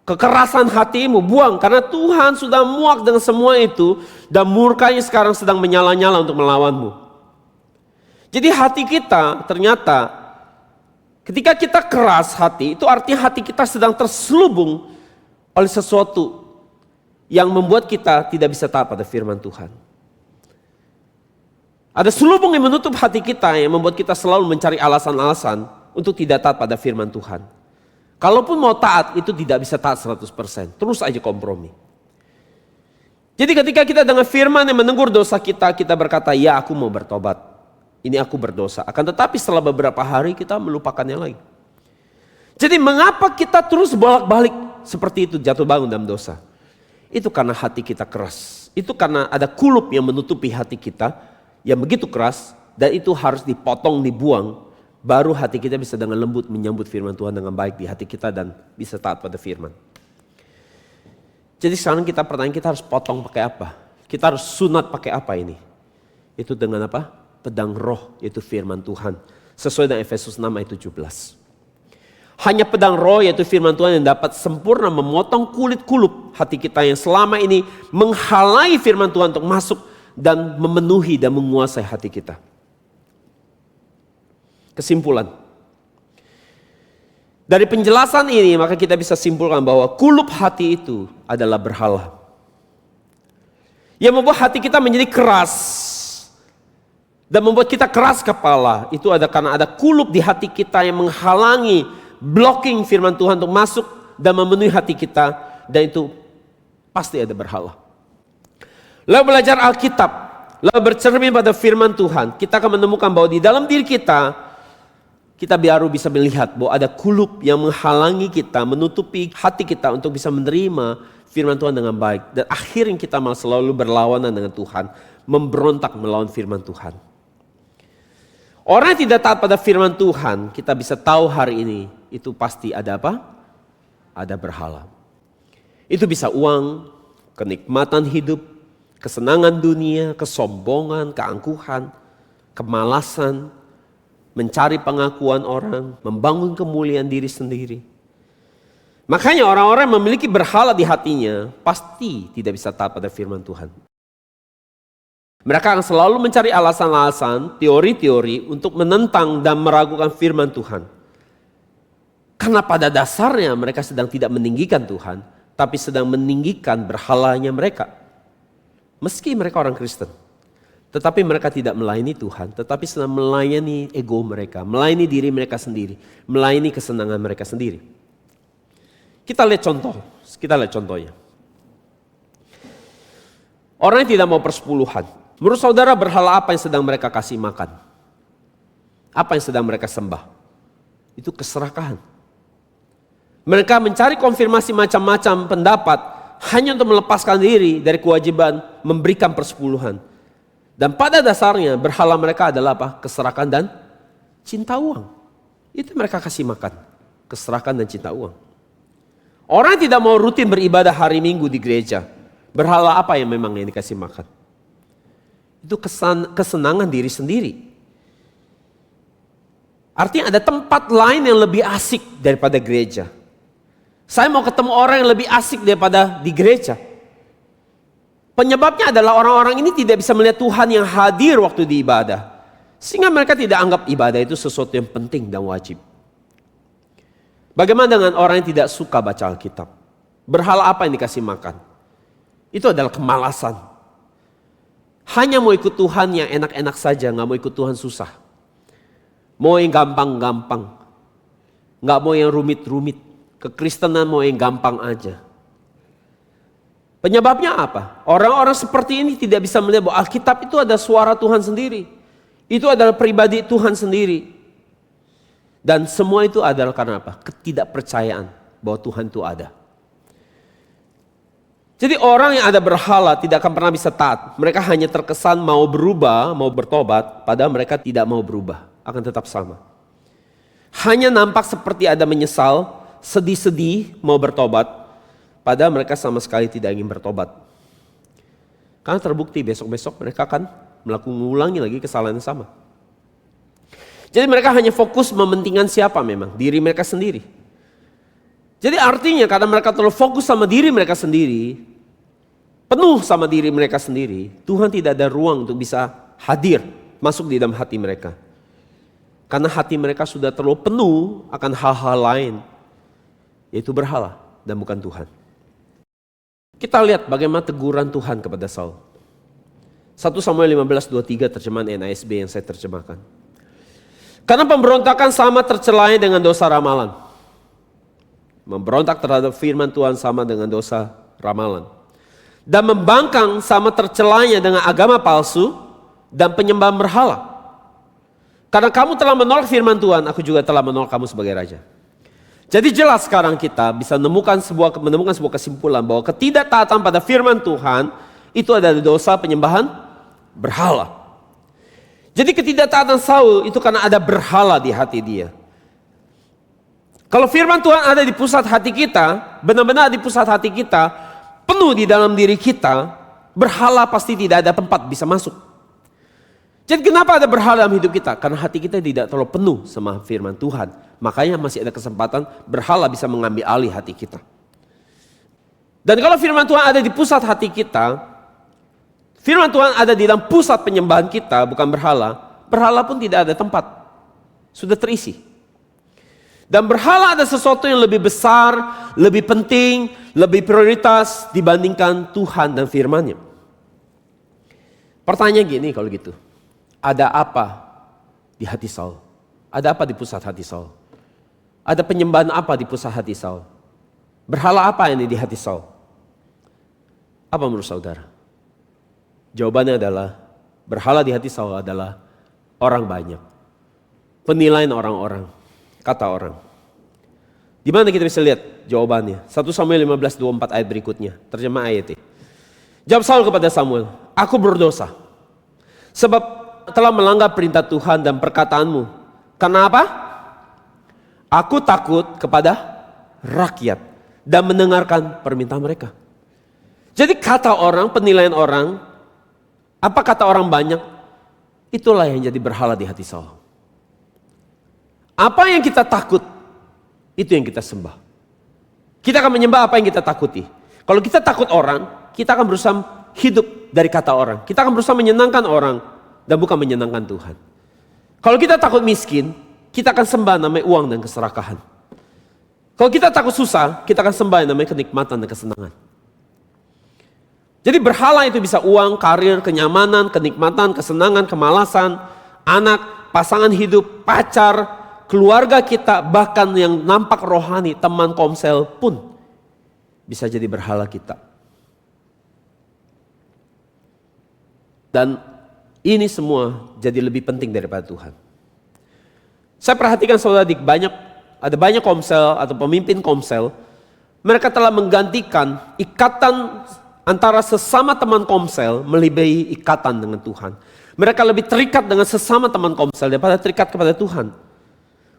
kekerasan hatimu, buang. Karena Tuhan sudah muak dengan semua itu dan murkanya sekarang sedang menyala-nyala untuk melawanmu. Jadi hati kita ternyata ketika kita keras hati, itu artinya hati kita sedang terselubung oleh sesuatu yang membuat kita tidak bisa taat pada firman Tuhan. Ada selubung yang menutup hati kita yang membuat kita selalu mencari alasan-alasan untuk tidak taat pada firman Tuhan. Kalaupun mau taat itu tidak bisa taat 100%, terus aja kompromi. Jadi ketika kita dengan firman yang menegur dosa kita, kita berkata, ya aku mau bertobat. Ini aku berdosa. Akan tetapi setelah beberapa hari kita melupakannya lagi. Jadi mengapa kita terus bolak-balik seperti itu jatuh bangun dalam dosa? Itu karena hati kita keras. Itu karena ada kulup yang menutupi hati kita yang begitu keras, dan itu harus dipotong, dibuang, baru hati kita bisa dengan lembut menyambut firman Tuhan dengan baik di hati kita dan bisa taat pada firman. Jadi sekarang pertanyaan kita harus potong pakai apa? Kita harus sunat pakai apa ini? Itu dengan apa? Pedang roh, yaitu firman Tuhan. Sesuai dengan Efesus 6 ayat 17. Hanya pedang roh yaitu firman Tuhan yang dapat sempurna memotong kulit kulup hati kita yang selama ini menghalangi firman Tuhan untuk masuk dan memenuhi dan menguasai hati kita. Kesimpulan. Dari penjelasan ini maka kita bisa simpulkan bahwa kulup hati itu adalah berhala. Yang membuat hati kita menjadi keras dan membuat kita keras kepala itu ada karena ada kulup di hati kita yang menghalangi, blocking firman Tuhan untuk masuk dan memenuhi hati kita, dan itu pasti ada berhala. Lalu belajar Alkitab, lalu bercermin pada firman Tuhan, kita akan menemukan bahwa di dalam diri kita baru bisa melihat bahwa ada kulup yang menghalangi kita, menutupi hati kita untuk bisa menerima firman Tuhan dengan baik. Dan akhirnya kita malah selalu berlawanan dengan Tuhan, memberontak melawan firman Tuhan. Orang yang tidak taat pada firman Tuhan, kita bisa tahu hari ini, itu pasti ada apa? Ada berhala. Itu bisa uang, kenikmatan hidup, kesenangan dunia, kesombongan, keangkuhan, kemalasan, mencari pengakuan orang, membangun kemuliaan diri sendiri. Makanya orang-orang yang memiliki berhala di hatinya pasti tidak bisa taat pada firman Tuhan. Mereka akan selalu mencari alasan-alasan, teori-teori untuk menentang dan meragukan firman Tuhan. Karena pada dasarnya mereka sedang tidak meninggikan Tuhan, tapi sedang meninggikan berhalanya mereka. Meski mereka orang Kristen, tetapi mereka tidak melayani Tuhan, tetapi sedang melayani ego mereka, melayani diri mereka sendiri, melayani kesenangan mereka sendiri. Kita lihat contohnya. Orang yang tidak mau persepuluhan, menurut saudara berhala apa yang sedang mereka kasih makan? Apa yang sedang mereka sembah? Itu keserakahan. Mereka mencari konfirmasi macam-macam pendapat hanya untuk melepaskan diri dari kewajiban memberikan persepuluhan. Dan pada dasarnya berhala mereka adalah apa? Keserakahan dan cinta uang. Itu mereka kasih makan. Keserakahan dan cinta uang. Orang yang tidak mau rutin beribadah hari Minggu di gereja, berhala apa yang memang yang dikasih makan? Itu kesenangan diri sendiri. Artinya ada tempat lain yang lebih asik daripada gereja. Saya mau ketemu orang yang lebih asik daripada di gereja. Penyebabnya adalah orang-orang ini tidak bisa melihat Tuhan yang hadir waktu di ibadah. Sehingga mereka tidak anggap ibadah itu sesuatu yang penting dan wajib. Bagaimana dengan orang yang tidak suka baca Alkitab? Berhala apa yang dikasih makan? Itu adalah kemalasan. Hanya mau ikut Tuhan yang enak-enak saja, gak mau ikut Tuhan susah. Mau yang gampang-gampang. Gak mau yang rumit-rumit. Kekristenan mau yang gampang aja. Penyebabnya apa? Orang-orang seperti ini tidak bisa melihat bahwa Alkitab itu ada suara Tuhan sendiri. Itu adalah pribadi Tuhan sendiri. Dan semua itu adalah karena apa? Ketidakpercayaan bahwa Tuhan itu ada. Jadi orang yang ada berhala tidak akan pernah bisa taat. Mereka hanya terkesan mau berubah, mau bertobat, padahal mereka tidak mau berubah. Akan tetap sama. hanya nampak seperti ada menyesal, sedih-sedih mau bertobat, padahal mereka sama sekali tidak ingin bertobat. Karena terbukti besok-besok mereka akan mengulangi lagi kesalahan yang sama. Jadi mereka hanya fokus mementingkan siapa memang, diri mereka sendiri. Jadi artinya karena mereka terlalu fokus sama diri mereka sendiri, penuh sama diri mereka sendiri, Tuhan tidak ada ruang untuk bisa hadir, masuk di dalam hati mereka. Karena hati mereka sudah terlalu penuh akan hal-hal lain, yaitu berhala dan bukan Tuhan. Kita lihat bagaimana teguran Tuhan kepada Saul. 1 Samuel 15:23 terjemahan NASB yang saya terjemahkan. Karena pemberontakan sama tercelanya dengan dosa ramalan. Memberontak terhadap firman Tuhan sama dengan dosa ramalan. Dan membangkang sama tercelanya dengan agama palsu dan penyembahan berhala. Karena kamu telah menolak firman Tuhan, aku juga telah menolak kamu sebagai raja. Jadi jelas sekarang kita bisa menemukan sebuah kesimpulan bahwa ketidaktaatan pada firman Tuhan itu adalah dosa penyembahan berhala. Jadi ketidaktaatan Saul itu karena ada berhala di hati dia. Kalau firman Tuhan ada di pusat hati kita, benar-benar di pusat hati kita, penuh di dalam diri kita, berhala pasti tidak ada tempat bisa masuk. Jadi kenapa ada berhala dalam hidup kita? Karena hati kita tidak terlalu penuh sama firman Tuhan. Makanya masih ada kesempatan berhala bisa mengambil alih hati kita. Dan kalau firman Tuhan ada di pusat hati kita, firman Tuhan ada di dalam pusat penyembahan kita, bukan berhala. Berhala pun tidak ada tempat. Sudah terisi. Dan berhala ada sesuatu yang lebih besar, lebih penting, lebih prioritas dibandingkan Tuhan dan firman-Nya. Pertanyaan gini kalau gitu. Ada apa di hati Saul? Ada apa di pusat hati Saul? Ada penyembahan apa di pusat hati Saul? Berhala apa ini di hati Saul? Apa menurut saudara? Jawabannya adalah berhala di hati Saul adalah orang banyak. Penilaian orang-orang, kata orang. Di mana kita bisa lihat jawabannya? 1 Samuel 15:24 ayat berikutnya. Terjemah ayatnya. Jawab Saul kepada Samuel, aku berdosa. Sebab telah melanggar perintah Tuhan dan perkataanmu. Kenapa? Aku takut kepada rakyat dan mendengarkan permintaan mereka. Jadi kata orang, penilaian orang, apa kata orang banyak, itulah yang jadi berhala di hati Saul. Apa yang kita takut, itu yang kita sembah. Kita akan menyembah apa yang kita takuti. Kalau kita takut orang, kita akan berusaha hidup dari kata orang. Kita akan berusaha menyenangkan orang dan bukan menyenangkan Tuhan. Kalau kita takut miskin, kita akan sembah namanya uang dan keserakahan. Kalau kita takut susah, kita akan sembah namanya kenikmatan dan kesenangan. Jadi berhala itu bisa uang, karir, kenyamanan, kenikmatan, kesenangan, kemalasan, anak, pasangan hidup, pacar, keluarga kita, bahkan yang nampak rohani, teman komsel pun bisa jadi berhala kita. Dan ini semua jadi lebih penting daripada Tuhan. Saya perhatikan saudara, ada banyak komsel atau pemimpin komsel, mereka telah menggantikan ikatan antara sesama teman komsel melebihi ikatan dengan Tuhan. Mereka lebih terikat dengan sesama teman komsel daripada terikat kepada Tuhan.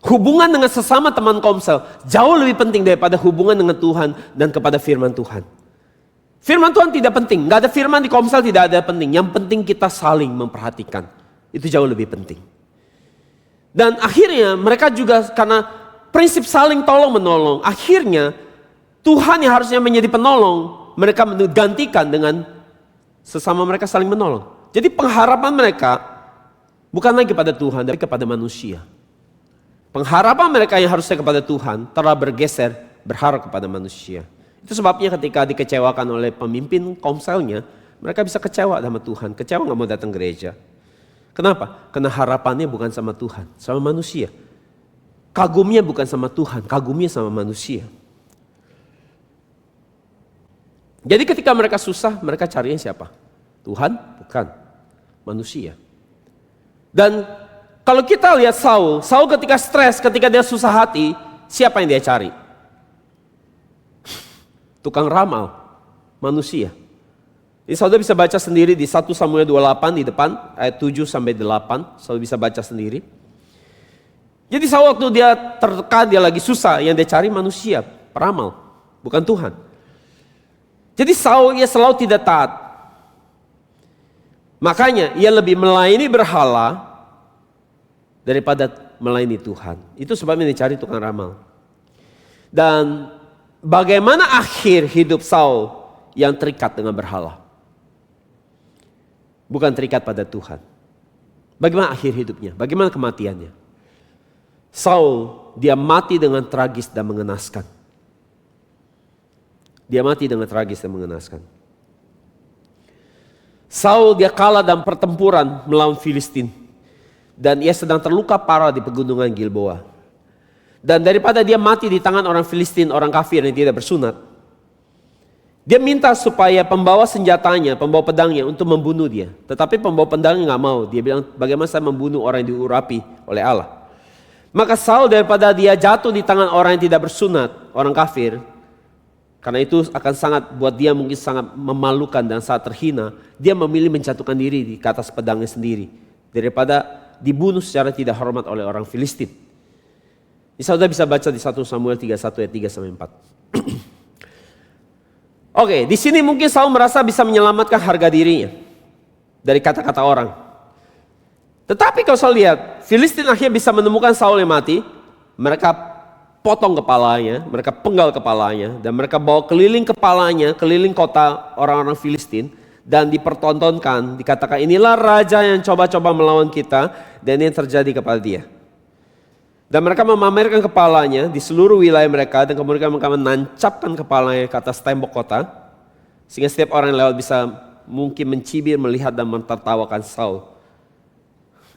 Hubungan dengan sesama teman komsel jauh lebih penting daripada hubungan dengan Tuhan dan kepada firman Tuhan. Firman Tuhan tidak penting, gak ada firman di komsel tidak ada penting. Yang penting kita saling memperhatikan, itu jauh lebih penting. Dan akhirnya mereka juga karena prinsip saling tolong menolong, akhirnya Tuhan yang harusnya menjadi penolong, mereka menggantikan dengan sesama mereka saling menolong. Jadi pengharapan mereka bukan lagi kepada Tuhan, tapi kepada manusia. Pengharapan mereka yang harusnya kepada Tuhan telah bergeser berharap kepada manusia. Itu sebabnya ketika dikecewakan oleh pemimpin komselnya, mereka bisa kecewa sama Tuhan, kecewa gak mau datang gereja. Kenapa? Karena harapannya bukan sama Tuhan, sama manusia. Kagumnya bukan sama Tuhan, kagumnya sama manusia. Jadi ketika mereka susah, mereka carinya siapa? Tuhan? Bukan. Manusia. Dan kalau kita lihat Saul ketika stres, ketika dia susah hati, siapa yang dia cari? Tukang ramal, manusia. Jadi saudara bisa baca sendiri di 1 Samuel 28 di depan, ayat 7 sampai 8, saudara bisa baca sendiri. Jadi Saul waktu dia tertekan, dia lagi susah, yang dia cari manusia, peramal, bukan Tuhan. Jadi Saul ia selalu tidak taat. Makanya ia lebih melayani berhala daripada melayani Tuhan. Itu sebabnya dia cari tukang ramal. Dan bagaimana akhir hidup Saul yang terikat dengan berhala? Bukan terikat pada Tuhan. Bagaimana akhir hidupnya? Bagaimana kematiannya? Saul, dia mati dengan tragis dan mengenaskan. Dia mati dengan tragis dan mengenaskan. Saul dia kalah dalam pertempuran melawan Filistin. Dan ia sedang terluka parah di pegunungan Gilboa. Dan daripada dia mati di tangan orang Filistin, orang kafir yang tidak bersunat, dia minta supaya pembawa senjatanya, pembawa pedangnya untuk membunuh dia. Tetapi pembawa pedangnya nggak mau. Dia bilang, bagaimana saya membunuh orang yang diurapi oleh Allah? Maka Saul daripada dia jatuh di tangan orang yang tidak bersunat, orang kafir, karena itu akan sangat buat dia mungkin sangat memalukan dan sangat terhina, dia memilih menjatuhkan diri di atas pedangnya sendiri daripada dibunuh secara tidak hormat oleh orang Filistin. Ini saudara bisa baca di 1 Samuel 31 ayat 3 sampai 4. Oke, di sini mungkin Saul merasa bisa menyelamatkan harga dirinya dari kata-kata orang. Tetapi kalau saya lihat, Filistin akhirnya bisa menemukan Saul yang mati. Mereka potong kepalanya, mereka penggal kepalanya, dan mereka bawa keliling kepalanya, keliling kota orang-orang Filistin, dan dipertontonkan, dikatakan inilah raja yang coba-coba melawan kita, dan ini yang terjadi kepada dia. Dan mereka memamerkan kepalanya di seluruh wilayah mereka, dan kemudian mereka menancapkan kepalanya ke atas tembok kota, sehingga setiap orang yang lewat bisa mungkin mencibir, melihat, dan mentertawakan Saul.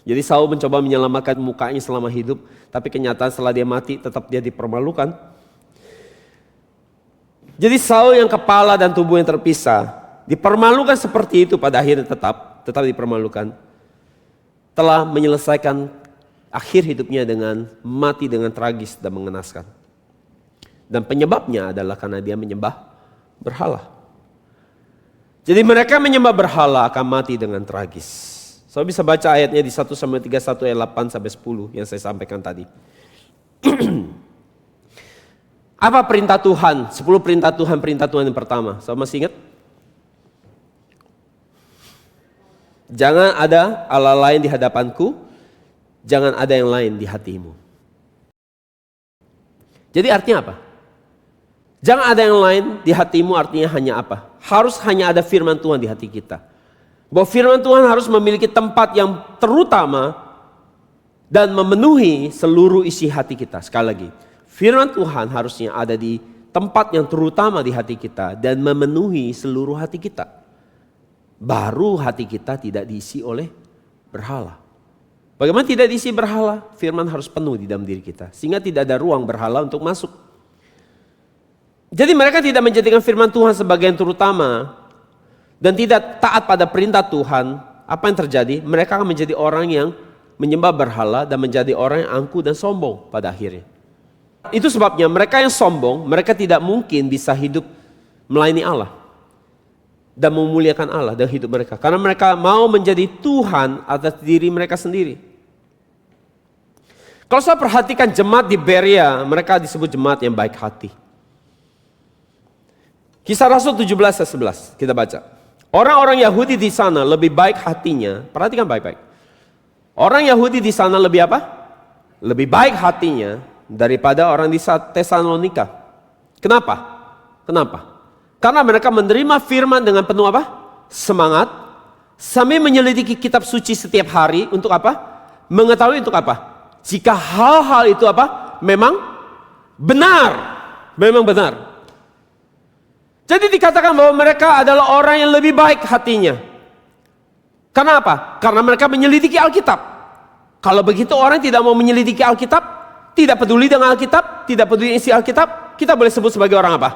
Jadi Saul mencoba menyelamatkan mukanya selama hidup, tapi kenyataan setelah dia mati tetap dia dipermalukan. Jadi Saul yang kepala dan tubuh yang terpisah, dipermalukan seperti itu pada akhirnya tetap dipermalukan. Telah menyelesaikan akhir hidupnya dengan mati dengan tragis dan mengenaskan. Dan penyebabnya adalah karena dia menyembah berhala. Jadi mereka menyembah berhala akan mati dengan tragis. So bisa baca ayatnya di 1 Samuel 31 ayat 8 sampai 10 yang saya sampaikan tadi. Apa perintah Tuhan? 10 perintah Tuhan yang pertama. So masih ingat? Jangan ada Allah lain di hadapanku, jangan ada yang lain di hatimu. Jadi artinya apa? Jangan ada yang lain di hatimu artinya hanya apa? Harus hanya ada firman Tuhan di hati kita. Bahwa firman Tuhan harus memiliki tempat yang terutama dan memenuhi seluruh isi hati kita. Sekali lagi, firman Tuhan harusnya ada di tempat yang terutama di hati kita dan memenuhi seluruh hati kita. Baru hati kita tidak diisi oleh berhala. Bagaimana tidak diisi berhala? Firman harus penuh di dalam diri kita, sehingga tidak ada ruang berhala untuk masuk. Jadi mereka tidak menjadikan firman Tuhan sebagai yang terutama, dan tidak taat pada perintah Tuhan. Apa yang terjadi? Mereka akan menjadi orang yang menyembah berhala dan menjadi orang yang angkuh dan sombong pada akhirnya. Itu sebabnya mereka yang sombong, mereka tidak mungkin bisa hidup melayani Allah dan memuliakan Allah dalam hidup mereka. Karena mereka mau menjadi Tuhan atas diri mereka sendiri. Kalau saya perhatikan jemaat di Berea, mereka disebut jemaat yang baik hati. Kisah Rasul 17 ayat 11, kita baca. Orang-orang Yahudi di sana lebih baik hatinya. Perhatikan baik-baik. Orang Yahudi di sana lebih apa? Lebih baik hatinya daripada orang di Tesalonika. Kenapa? Karena mereka menerima firman dengan penuh apa? Semangat. Sambil menyelidiki kitab suci setiap hari untuk apa? Mengetahui untuk apa? Jika hal-hal itu apa? Memang benar. Jadi dikatakan bahwa mereka adalah orang yang lebih baik hatinya. Kenapa? Karena mereka menyelidiki Alkitab. Kalau begitu orang tidak mau menyelidiki Alkitab, tidak peduli dengan Alkitab, tidak peduli isi Alkitab, kita boleh sebut sebagai orang apa?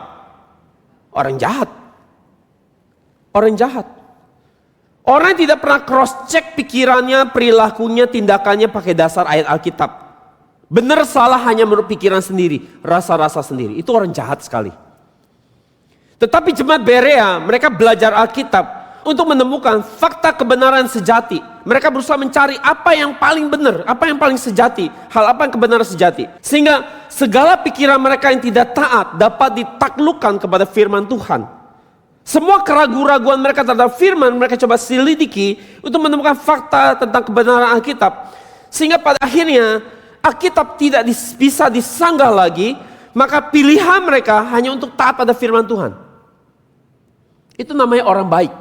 Orang jahat. Orang yang tidak pernah cross check pikirannya, perilakunya, tindakannya pakai dasar ayat Alkitab. Benar salah hanya menurut pikiran sendiri, rasa-rasa sendiri. Itu orang jahat sekali. Tetapi jemaat Berea, mereka belajar Alkitab untuk menemukan fakta kebenaran sejati. Mereka berusaha mencari apa yang paling benar, apa yang paling sejati, hal apa yang kebenaran sejati. Sehingga segala pikiran mereka yang tidak taat dapat ditaklukkan kepada firman Tuhan. Semua keraguan-raguan mereka terhadap firman, mereka coba selidiki untuk menemukan fakta tentang kebenaran Alkitab. Sehingga pada akhirnya Alkitab tidak bisa disanggah lagi, maka pilihan mereka hanya untuk taat pada firman Tuhan. Itu namanya orang baik.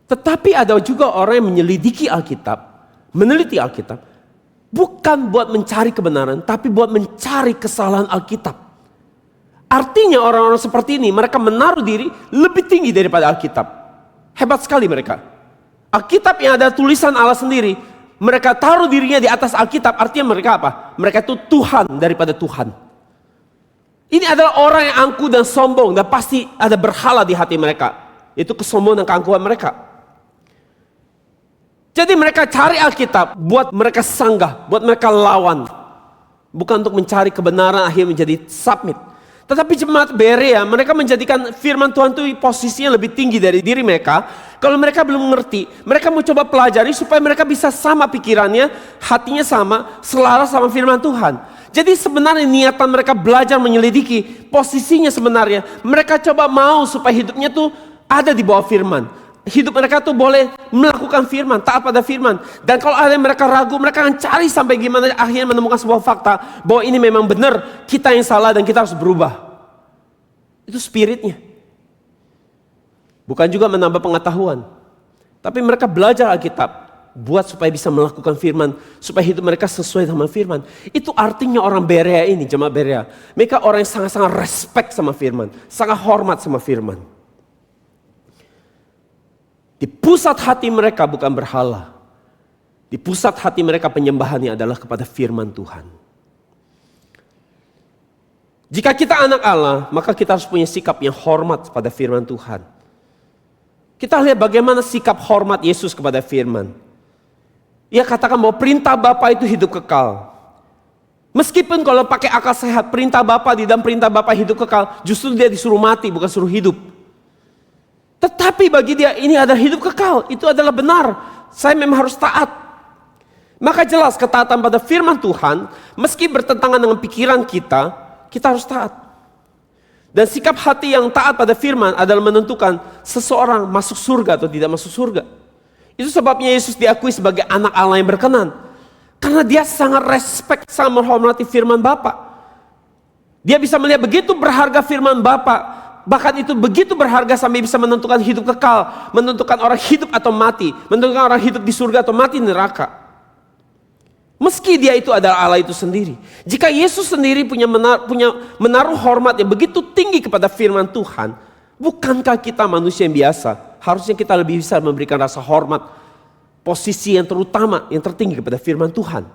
Tetapi ada juga orang yang menyelidiki Alkitab, meneliti Alkitab, bukan buat mencari kebenaran, tapi buat mencari kesalahan Alkitab. Artinya orang-orang seperti ini, mereka menaruh diri lebih tinggi daripada Alkitab. Hebat sekali mereka. Alkitab yang ada tulisan Allah sendiri, mereka taruh dirinya di atas Alkitab, artinya mereka apa? Mereka itu Tuhan daripada Tuhan. Ini adalah orang yang angkuh dan sombong, dan pasti ada berhala di hati mereka. Itu kesombongan dan keangkuhan mereka. Jadi mereka cari Alkitab buat mereka sanggah, buat mereka lawan. Bukan untuk mencari kebenaran akhirnya menjadi submit. Tetapi jemaat Berea, mereka menjadikan firman Tuhan itu posisinya lebih tinggi dari diri mereka. Kalau mereka belum mengerti, mereka mau coba pelajari supaya mereka bisa sama pikirannya, hatinya sama, selaras sama firman Tuhan. Jadi sebenarnya niatan mereka belajar menyelidiki posisinya sebenarnya. Mereka coba mau supaya hidupnya tuh ada di bawah firman. Hidup mereka tuh boleh melakukan firman, taat pada firman. Dan kalau ada yang mereka ragu, mereka akan cari sampai gimana akhirnya menemukan sebuah fakta bahwa ini memang benar, kita yang salah dan kita harus berubah. Itu spiritnya. Bukan juga menambah pengetahuan, tapi mereka belajar Alkitab buat supaya bisa melakukan firman, supaya hidup mereka sesuai dengan firman. Itu artinya orang Berea ini, jemaat Berea. Mereka orang yang sangat-sangat respect sama firman, sangat hormat sama firman. Di pusat hati mereka bukan berhala. Di pusat hati mereka penyembahannya adalah kepada firman Tuhan. Jika kita anak Allah, maka kita harus punya sikap yang hormat pada firman Tuhan. Kita lihat bagaimana sikap hormat Yesus kepada firman. Ia katakan bahwa perintah Bapa itu hidup kekal. Meskipun kalau pakai akal sehat, perintah Bapa di dalam perintah Bapa hidup kekal, justru dia disuruh mati bukan suruh hidup. Tetapi bagi dia ini adalah hidup kekal, itu adalah benar. Saya memang harus taat. Maka jelas ketaatan pada firman Tuhan, meski bertentangan dengan pikiran kita, kita harus taat. Dan sikap hati yang taat pada firman adalah menentukan seseorang masuk surga atau tidak masuk surga. Itu sebabnya Yesus diakui sebagai anak Allah yang berkenan. Karena dia sangat respect, sangat menghormati firman Bapa. Dia bisa melihat begitu berharga firman Bapa. Bahkan itu begitu berharga sampai bisa menentukan hidup kekal, menentukan orang hidup atau mati, menentukan orang hidup di surga atau mati di neraka. Meski dia itu adalah Allah itu sendiri. Jika Yesus sendiri punya menaruh hormat yang begitu tinggi kepada firman Tuhan, bukankah kita manusia yang biasa? Harusnya kita lebih bisa memberikan rasa hormat, posisi yang terutama, yang tertinggi kepada firman Tuhan.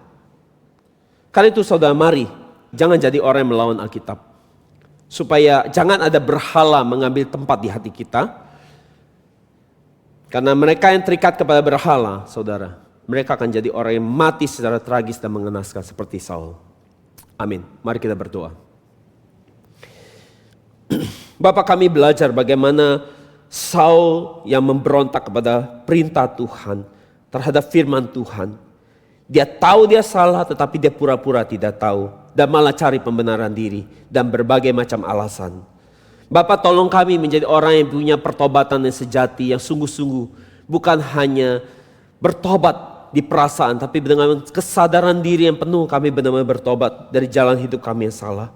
Karena itu saudara, mari jangan jadi orang yang melawan Alkitab. Supaya jangan ada berhala mengambil tempat di hati kita. Karena mereka yang terikat kepada berhala, saudara, mereka akan jadi orang yang mati secara tragis dan mengenaskan seperti Saul. Amin. Mari kita berdoa. Bapa, kami belajar bagaimana Saul yang memberontak kepada perintah Tuhan, terhadap firman Tuhan. Dia tahu dia salah, tetapi dia pura-pura tidak tahu. Dan malah cari pembenaran diri dan berbagai macam alasan. Bapak, tolong kami menjadi orang yang punya pertobatan yang sejati, yang sungguh-sungguh. Bukan hanya bertobat di perasaan, tapi dengan kesadaran diri yang penuh kami benar-benar bertobat dari jalan hidup kami yang salah.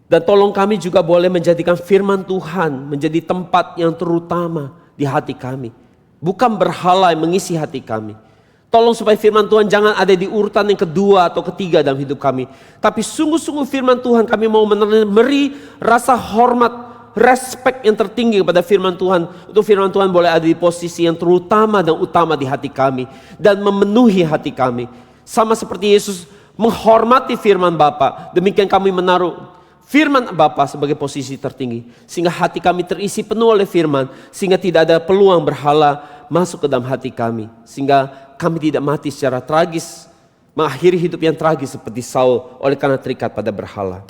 Dan tolong kami juga boleh menjadikan firman Tuhan menjadi tempat yang terutama di hati kami. Bukan berhala yang mengisi hati kami. Tolong supaya firman Tuhan jangan ada di urutan yang kedua atau ketiga dalam hidup kami. Tapi sungguh-sungguh firman Tuhan kami mau memberi rasa hormat, respect yang tertinggi kepada firman Tuhan. Untuk firman Tuhan boleh ada di posisi yang terutama dan utama di hati kami. Dan memenuhi hati kami. Sama seperti Yesus menghormati firman Bapa. Demikian kami menaruh firman Bapa sebagai posisi tertinggi. Sehingga hati kami terisi penuh oleh firman. Sehingga tidak ada peluang berhala masuk ke dalam hati kami. Sehingga kami tidak mati secara tragis, mengakhiri hidup yang tragis seperti Saul oleh karena terikat pada berhala.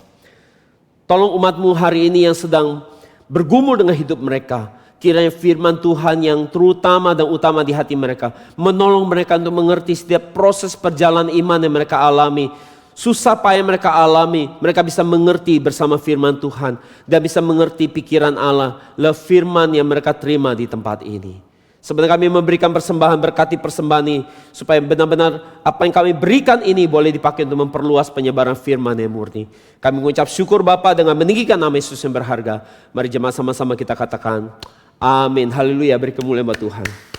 Tolong umat-Mu hari ini yang sedang bergumul dengan hidup mereka, Kiranya firman Tuhan yang terutama dan utama di hati mereka, menolong mereka untuk mengerti setiap proses perjalanan iman yang mereka alami. Susah payah mereka alami, mereka bisa mengerti bersama firman Tuhan. Dan bisa mengerti pikiran Allah, firman yang mereka terima di tempat ini. Sebenarnya kami memberikan persembahan, berkati persembahan ini, supaya benar-benar apa yang kami berikan ini boleh dipakai untuk memperluas penyebaran firman yang murni. Kami mengucap syukur Bapa dengan meninggikan nama Yesus yang berharga. Mari jemaat sama-sama kita katakan, amin, haleluya, beri kemuliaan buat Tuhan.